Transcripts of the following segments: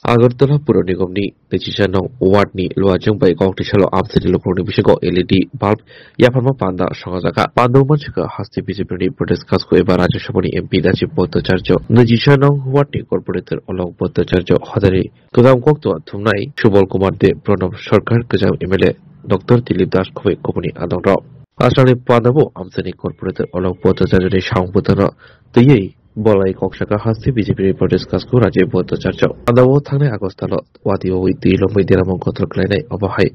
Agartala Pura Nigomni, Pechisano, Watni, Luajumbai, Goktisalo, Amsidi Loponi Bishago, LED, Bulb, Yapama Panda, Shangazaka, Pando Manchaka, Hasti Visibility, Protest Casco, Ebaraja Shaboni, MP, Dachi Poto Charjo, Najishano, Watni, Corporator, along Poto Charjo, Hodari, Kudam Kokto, Tumnai, Shubal Kumade, Pronov Shorkar, Kajam Emele, Dr. Tilip Das Kove, Company, Adonro. Asali Pandabo, Amsani Corporator, along Poto Charjo, Shang Putano, the Ye. Bolai Kokshaka Hasti BJP Protest Casco Raja Poto Charjo. Adawo Tane Agostalo, Wadio with the Lomidira Control Cline of a high.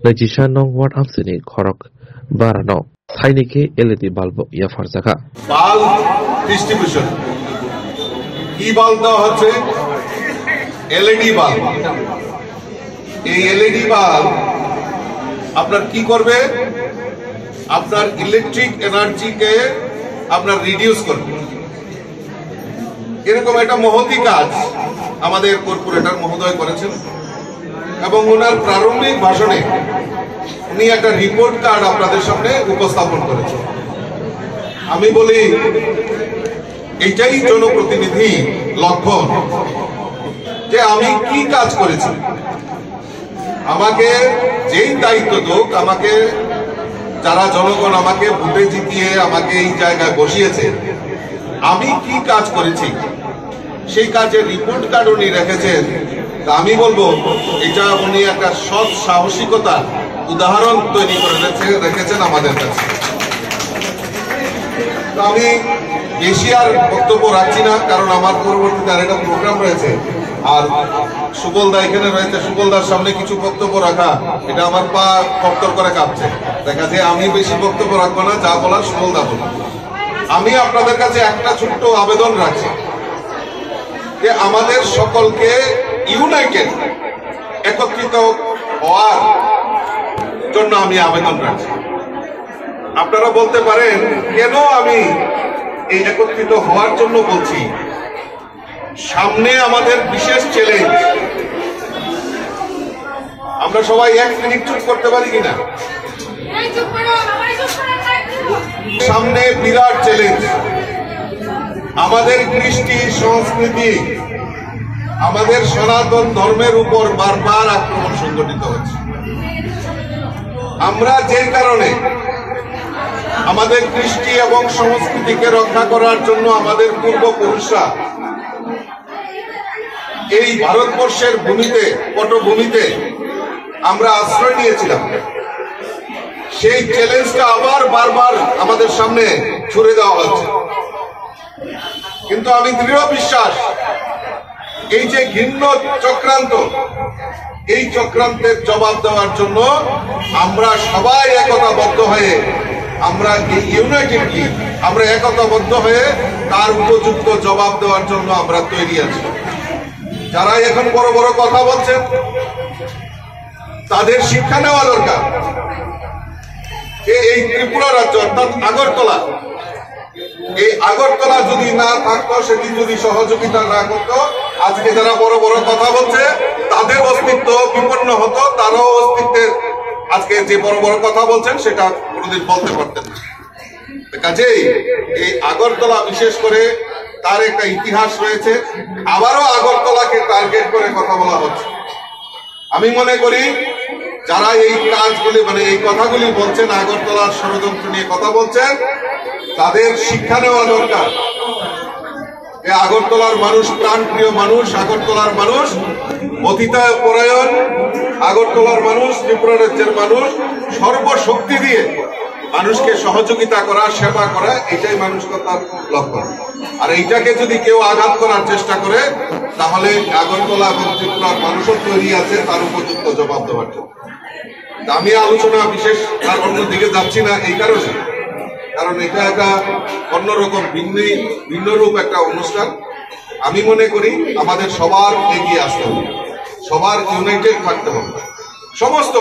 Najishano, what Amsini, Korok, Barano, Tainike, LED Balbo, Yafarzaka. Bal distribution. E bulb the LED bulb. A LED bulb, after key korbe, after electric energy ke, after reduce korbe. এরকম একটা মহতি কাজ আমাদের corporator মহোদয় করেছেন এবং ওনার প্রারম্ভিক ভাষণে উনি একটা রিপোর্ট কার্ড আপনাদের সামনে উপস্থাপন করেছেন। আমি বলি এইটাই জনপ্রতিনিধি লক্ষণ যে আমি কি কাজ করেছি, আমাকে যেই দায়িত্ব দেখ, আমাকে যারা জনগণ আমাকে ভোটে জিতিয়ে আমাকে এই জায়গায় বসিয়েছে, আমি কি কাজ করেছি সেই কাজের রিপোর্ট কার্ড উনি রেখেছেন। আমি বলবো এটা উনি একটা সৎ সাহসিকতার উদাহরণ তৈরি করে রেখেছেন আমাদের কাছে। তো আমি বেশি আর বক্তব্য রাখছি না, কারণ আমার পরবর্তীতে আর একটা প্রোগ্রাম রয়েছে, আর সুবলদা এখানে রয়েছে। সুবলদার সামনে কিছু বক্তব্য রাখা, এটা আমার পা কপ্তর করে কাঁপছে। দেখা যায় আমি বেশি বক্তব্য রাখবো না, যা বলার সুবলদা বলবো। আমি আপনাদের কাছে একটা ছোট্ট আবেদন রাখছি যে আমাদের সকলকে ইউনাইটেড, একত্রিত হওয়ার জন্য আমি আবেদন রাখছি। আপনারা বলতে পারেন কেন আমি এই একত্রিত হওয়ার জন্য বলছি। সামনে আমাদের বিশেষ চ্যালেঞ্জ, আমরা সবাই এক মিনিট চুপ করতে পারি কিনা? সামনে বিরাট চ্যালেঞ্জ, আমাদের কৃষ্টি সংস্কৃতি, আমাদের সনাতন ধর্মের উপর বারবার আক্রমণ সংঘটিত হচ্ছে। আমরা যে কারণে আমাদের কৃষ্টি এবং সংস্কৃতিকে রক্ষা করার জন্য আমাদের পূর্বপুরুষরা এই ভারতবর্ষের ভূমিতে, পটভূমিতে আমরা আশ্রয় নিয়েছিলাম, সেই চ্যালেঞ্জটা আবার বারবার আমাদের সামনে ছুড়ে দেওয়া হচ্ছে। কিন্তু আমি দৃঢ় বিশ্বাস, এই যে ঘৃণ্য চক্রান্ত, এই চক্রান্তের জবাব দেওয়ার জন্য আমরা সবাই একতাবদ্ধ হয়ে, আমরা ইউনাইটেডলি আমরা একতাবদ্ধ হয়ে তার উপযুক্ত জবাব দেওয়ার জন্য আমরা তৈরি আছি। যারা এখন বড় বড় কথা বলছেন তাদের শিক্ষা নেওয়া দরকার যে এই ত্রিপুরা রাজ্য অর্থাৎ আগরতলা, এই আগরতলা যদি না থাকতো, সেদিন যদি সহযোগিতা না করতো, আজকে যারা বড় বড় কথা বলছে তাদের অস্তিত্ব বিপন্ন হতো, তারাও অস্তিত্বের আজকে যে বড় বড় কথা বলছেন সেটা কোনোদিন বলতে পারতেন না। কাজেই এই আগরতলা বিশেষ করে তার একটা ইতিহাস রয়েছে, আবারও আগরতলাকে টার্গেট করে কথা বলা হচ্ছে। আমি মনে করি যারা এই কাজগুলি এই কথাগুলি বলছেন, আগরতলার ষড়যন্ত্র নিয়ে কথা বলছেন, তাদের শিক্ষা নেওয়া দরকার। আগরতলার মানুষ প্রাণপ্রিয় মানুষ, আগরতলার মানুষ অতিথি পরায়ণ, আগরতলার মানুষ, ত্রিপুরা রাজ্যের মানুষ সর্বশক্তি দিয়ে মানুষকে সহযোগিতা করা, সেবা করা, এটাই মানসিকতার লক্ষ্য। আর এইটাকে যদি কেউ আঘাত করার চেষ্টা করে, তাহলে আগরতলা এবং ত্রিপুরার মানুষও তৈরি আছে তার উপযুক্ত জবাব দেওয়ার জন্য। আমি আলোচনা বিশেষ আর অন্যদিকে যাচ্ছি না এই কারণে, কারণ এটা একটা অন্যরকম ভিন্ন রূপ একটা অনুষ্ঠান। আমি মনে করি আমাদের সবার এগিয়ে আসতে হবে, সবার ইউনাইটেড থাকতে হবে, সমস্ত